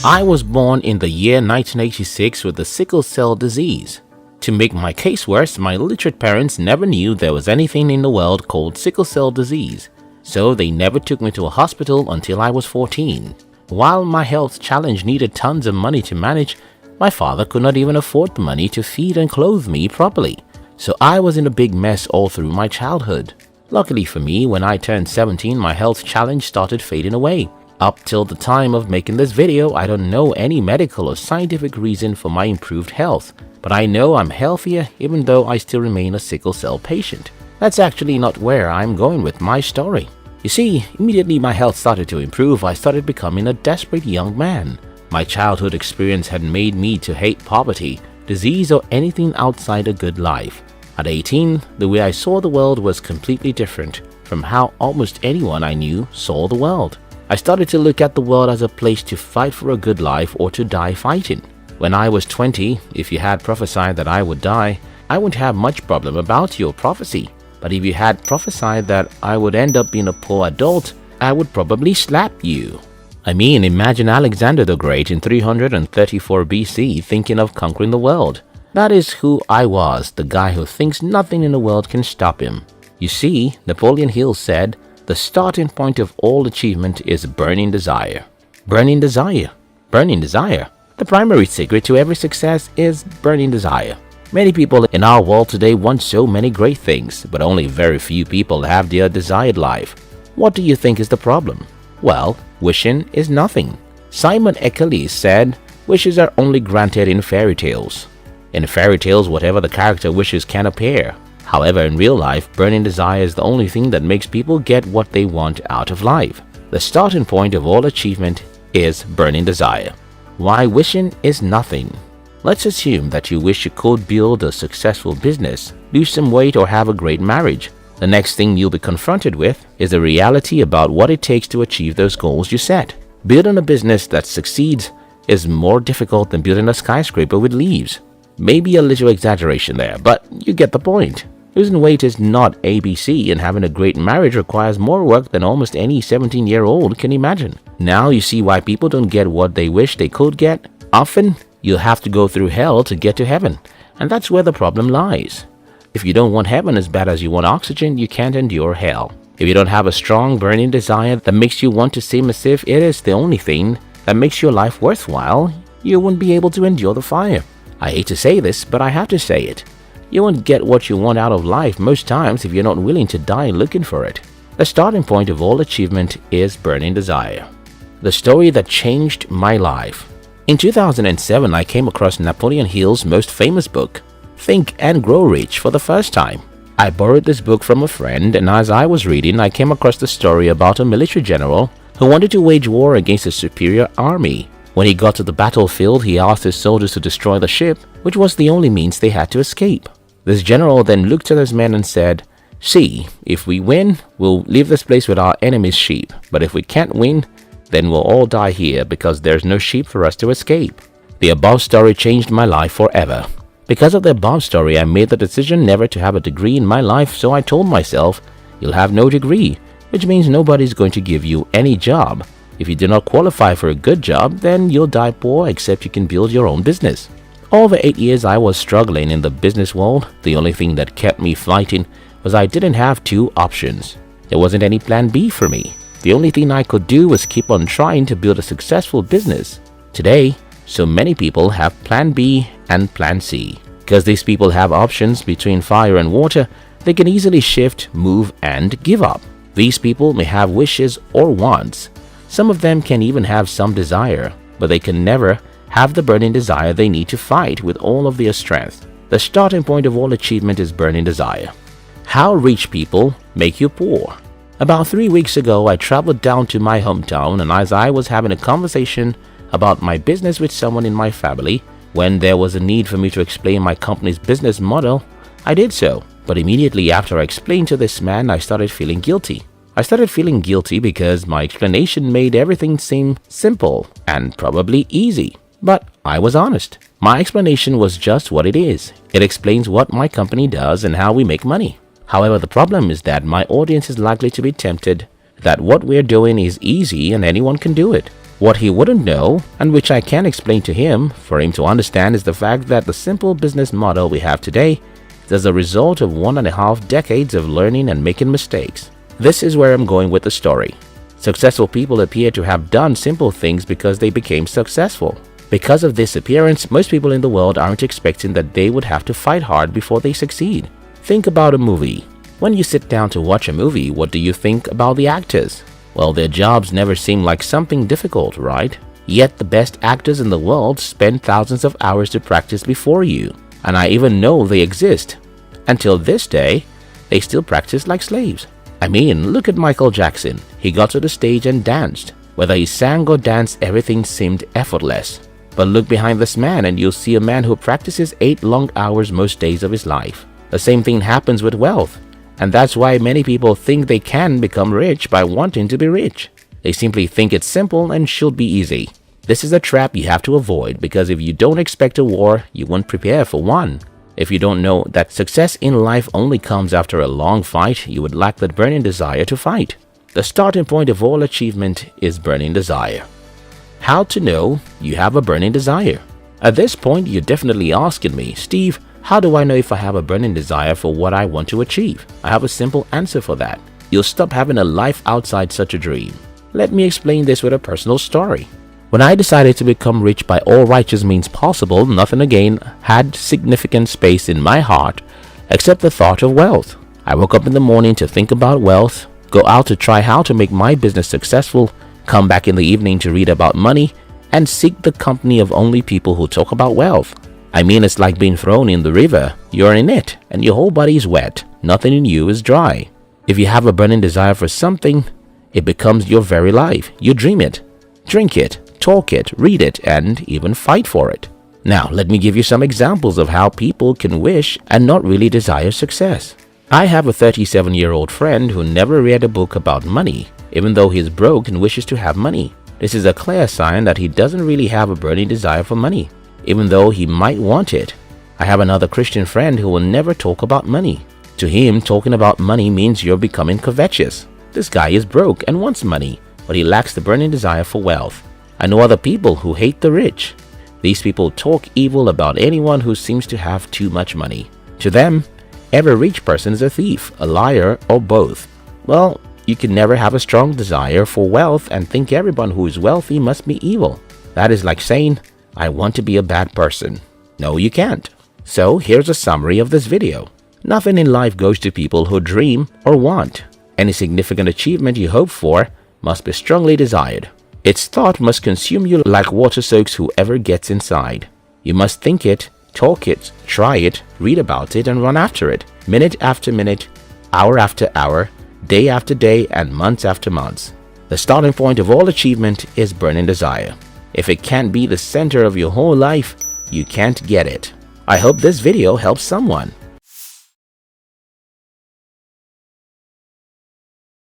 I was born in the year 1986 with the sickle cell disease. To make my case worse, my illiterate parents never knew there was anything in the world called sickle cell disease, so they never took me to a hospital until I was 14. While my health challenge needed tons of money to manage, my father could not even afford the money to feed and clothe me properly, so I was in a big mess all through my childhood. Luckily for me, when I turned 17, my health challenge started fading away. Up till the time of making this video, I don't know any medical or scientific reason for my improved health, but I know I'm healthier even though I still remain a sickle cell patient. That's actually not where I'm going with my story. You see, immediately my health started to improve, I started becoming a desperate young man. My childhood experience had made me to hate poverty, disease, or anything outside a good life. At 18, the way I saw the world was completely different from how almost anyone I knew saw the world. I started to look at the world as a place to fight for a good life or to die fighting. When I was 20, if you had prophesied that I would die, I wouldn't have much problem about your prophecy. But if you had prophesied that I would end up being a poor adult, I would probably slap you. I mean, imagine Alexander the Great in 334 BC thinking of conquering the world. That is who I was, the guy who thinks nothing in the world can stop him. You see, Napoleon Hill said, the starting point of all achievement is burning desire. Burning desire. Burning desire. The primary secret to every success is burning desire. Many people in our world today want so many great things, but only very few people have their desired life. What do you think is the problem? Well, wishing is nothing. Simon Eckerle said, wishes are only granted in fairy tales. In fairy tales, whatever the character wishes can appear. However, in real life, burning desire is the only thing that makes people get what they want out of life. The starting point of all achievement is burning desire. Why wishing is nothing. Let's assume that you wish you could build a successful business, lose some weight, or have a great marriage. The next thing you'll be confronted with is the reality about what it takes to achieve those goals you set. Building a business that succeeds is more difficult than building a skyscraper with leaves. Maybe a little exaggeration there, but you get the point. Losing weight is not ABC, and having a great marriage requires more work than almost any 17-year-old can imagine. Now you see why people don't get what they wish they could get. Often, you'll have to go through hell to get to heaven, and that's where the problem lies. If you don't want heaven as bad as you want oxygen, you can't endure hell. If you don't have a strong burning desire that makes you want to seem as if it is the only thing that makes your life worthwhile, you won't be able to endure the fire. I hate to say this, but I have to say it. You won't get what you want out of life most times if you're not willing to die looking for it. The starting point of all achievement is burning desire. The story that changed my life. In 2007, I came across Napoleon Hill's most famous book, Think and Grow Rich, for the first time. I borrowed this book from a friend, and as I was reading, I came across the story about a military general who wanted to wage war against a superior army. When he got to the battlefield, he asked his soldiers to destroy the ship, which was the only means they had to escape. This general then looked at his men and said, "See, if we win, we'll leave this place with our enemy's sheep. But if we can't win, then we'll all die here because there's no sheep for us to escape." The above story changed my life forever. Because of the above story, I made the decision never to have a degree in my life, so I told myself, you'll have no degree, which means nobody's going to give you any job. If you do not qualify for a good job, then you'll die poor except you can build your own business. Over 8 years I was struggling in the business world. The only thing that kept me fighting was I didn't have two options. There wasn't any plan B for me. The only thing I could do was keep on trying to build a successful business. Today, so many people have plan B and plan C. Because these people have options between fire and water, they can easily shift, move, and give up. These people may have wishes or wants. Some of them can even have some desire, but they can never have the burning desire they need to fight with all of their strength. The starting point of all achievement is burning desire. How rich people make you poor. About 3 weeks ago, I traveled down to my hometown, and as I was having a conversation about my business with someone in my family, when there was a need for me to explain my company's business model, I did so. But immediately after I explained to this man, I started feeling guilty. I started feeling guilty because my explanation made everything seem simple and probably easy. But I was honest. My explanation was just what it is. It explains what my company does and how we make money. However, the problem is that my audience is likely to be tempted that what we're doing is easy and anyone can do it. What he wouldn't know, and which I can explain to him for him to understand, is the fact that the simple business model we have today is a result of 1.5 decades of learning and making mistakes. This is where I'm going with the story. Successful people appear to have done simple things because they became successful. Because of this appearance, most people in the world aren't expecting that they would have to fight hard before they succeed. Think about a movie. When you sit down to watch a movie, what do you think about the actors? Well, their jobs never seem like something difficult, right? Yet the best actors in the world spend thousands of hours to practice before you. And I even know they exist. Until this day, they still practice like slaves. I mean, look at Michael Jackson. He got to the stage and danced. Whether he sang or danced, everything seemed effortless. But look behind this man and you'll see a man who practices 8 long hours most days of his life. The same thing happens with wealth. And that's why many people think they can become rich by wanting to be rich. They simply think it's simple and should be easy. This is a trap you have to avoid, because if you don't expect a war, you won't prepare for one. If you don't know that success in life only comes after a long fight, you would lack that burning desire to fight. The starting point of all achievement is burning desire. How to know you have a burning desire? At this point, you're definitely asking me, Steve, how do I know if I have a burning desire for what I want to achieve? I have a simple answer for that. You'll stop having a life outside such a dream. Let me explain this with a personal story. When I decided to become rich by all righteous means possible, nothing again had significant space in my heart except the thought of wealth. I woke up in the morning to think about wealth, go out to try how to make my business successful, come back in the evening to read about money, and seek the company of only people who talk about wealth. I mean, it's like being thrown in the river. You're in it, and your whole body is wet. Nothing in you is dry. If you have a burning desire for something, it becomes your very life. You dream it, drink it, talk it, read it, and even fight for it. Now, let me give you some examples of how people can wish and not really desire success. I have a 37-year-old friend who never read a book about money, even though he's broke and wishes to have money. This is a clear sign that he doesn't really have a burning desire for money, even though he might want it. I have another Christian friend who will never talk about money. To him, talking about money means you're becoming covetous. This guy is broke and wants money, but he lacks the burning desire for wealth. I know other people who hate the rich. These people talk evil about anyone who seems to have too much money. To them, every rich person is a thief, a liar, or both. Well, you can never have a strong desire for wealth and think everyone who is wealthy must be evil. That is like saying, I want to be a bad person. No, you can't. So here's a summary of this video. Nothing in life goes to people who dream or want. Any significant achievement you hope for must be strongly desired. Its thought must consume you like water soaks whoever gets inside. You must think it, talk it, try it, read about it, and run after it, minute after minute, hour after hour, day after day, and months after months. The starting point of all achievement is burning desire. If it can't be the center of your whole life, you can't get it. I hope this video helps someone.